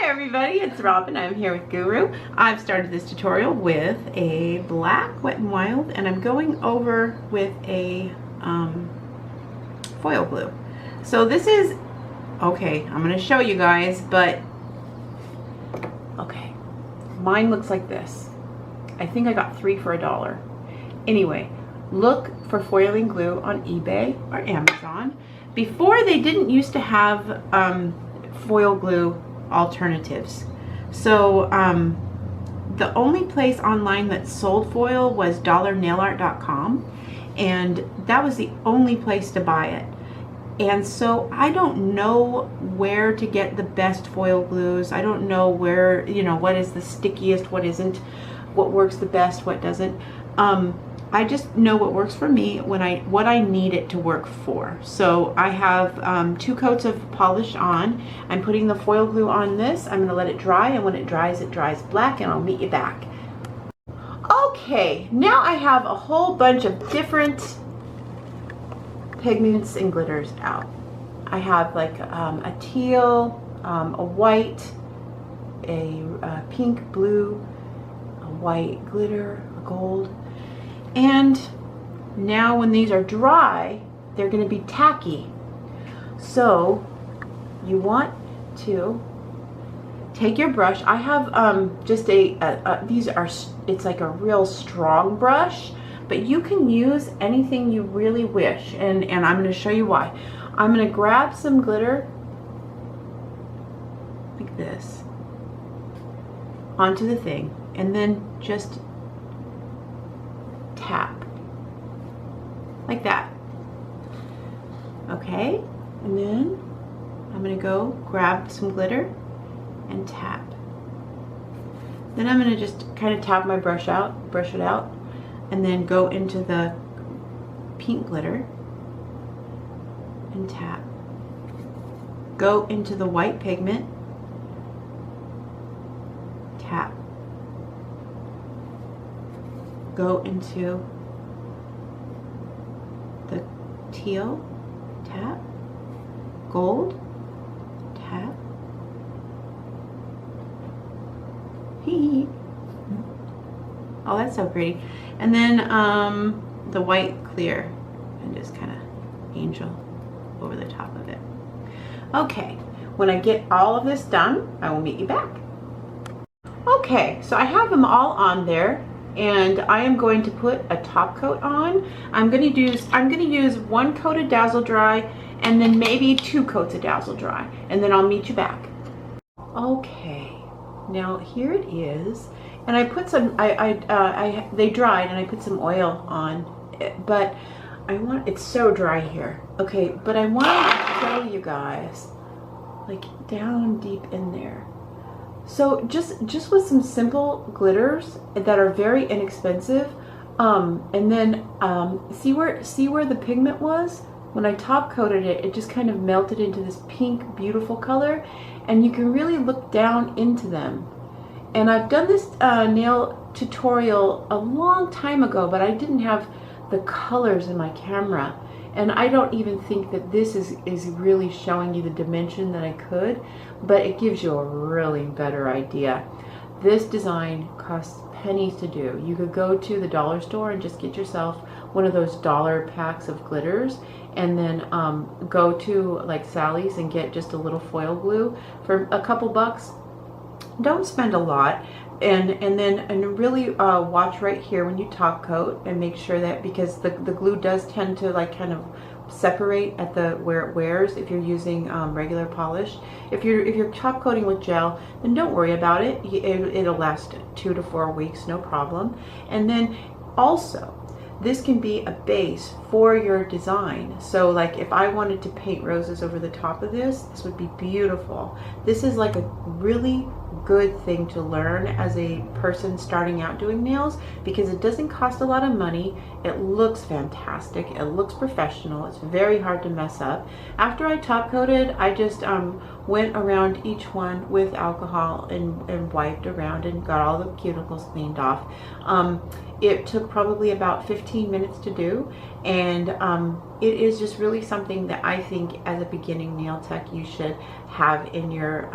everybody, it's Robin. I'm here with Guru. I've started this tutorial with a black Wet n Wild, and I'm going over with a foil glue. So this is, okay, I'm going to show you guys, but okay, mine looks like this. I think I got 3 for $1. Anyway, look for foiling glue on eBay or Amazon. Before, they didn't used to have foil glue alternatives. So the only place online that sold foil was dollarnailart.com, and that was the only place to buy it. And so I don't know where to get the best foil glues. I don't know where, you know, what is the stickiest, what isn't, what works the best, what doesn't. I just know what works for me when what I need it to work for. So I have 2 coats of polish on. I'm putting the foil glue on this. I'm going to let it dry, and when it dries black, and I'll meet you back. Okay, now I have a whole bunch of different pigments and glitters out. I have like a teal, a white, a pink, blue, a white glitter, a gold. And now when these are dry, they're going to be tacky. So you want to take your brush. I have just these are, it's like a real strong brush, but you can use anything you really wish. And I'm going to show you why. I'm going to grab some glitter like this onto the thing, and then just tap like that. Okay, and then I'm going to go grab some glitter and tap. Then I'm going to just kind of tap my brush it out, and then go into the pink glitter and tap. Go into the white pigment, tap. Go into the teal, tap. Gold, tap. Hee. Oh, that's so pretty. And then the white clear, and just kind of angel over the top of it. Okay, when I get all of this done, I will meet you back. Okay, so I have them all on there, and I am going to put a top coat on. I'm going to use 1 coat of Dazzle Dry, and then maybe 2 coats of Dazzle Dry, and then I'll meet you back. Okay, now here it is, and I put some. They dried, and I put some oil on, but it's so dry here. Okay, but I want to show you guys, like down deep in there. So just with some simple glitters that are very inexpensive, and then see where the pigment was? When I top coated it, it just kind of melted into this pink, beautiful color, and you can really look down into them. And I've done this nail tutorial a long time ago, but I didn't have the colors in my camera. And I don't even think that this is really showing you the dimension that I could, but it gives you a really better idea. This design costs pennies to do. You could go to the dollar store and just get yourself one of those dollar packs of glitters, and then go to like Sally's and get just a little foil glue for a couple bucks. Don't spend a lot. And really watch right here when you top coat, and make sure that, because the glue does tend to like kind of separate at where it wears if you're using regular polish. If you're top coating with gel, then don't worry about it. It'll last 2 to 4 weeks, no problem. And then also, this can be a base for your design. So like if I wanted to paint roses over the top of this would be beautiful. This is like a really good thing to learn as a person starting out doing nails, because it doesn't cost a lot of money. It looks fantastic. It looks professional. It's very hard to mess up. After I top coated, I just went around each one with alcohol and wiped around and got all the cuticles cleaned off. It took probably about 15 minutes to do, and it is just really something that I think as a beginning nail tech you should have in your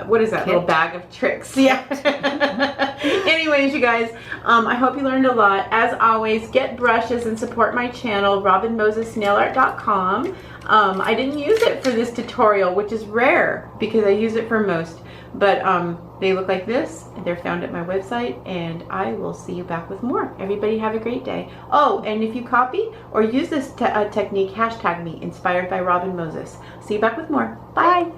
what is that, little bag of tricks? Yeah. Anyways, you guys, I hope you learned a lot. As always, get brushes and support my channel, robinmosesnailart.com. I didn't use it for this tutorial, which is rare because I use it for most, but they look like this. They're found at my website, and I will see you back with more. Everybody have a great day. Oh, and if you copy or use this technique, hashtag me, inspired by Robin Moses. See you back with more. Bye.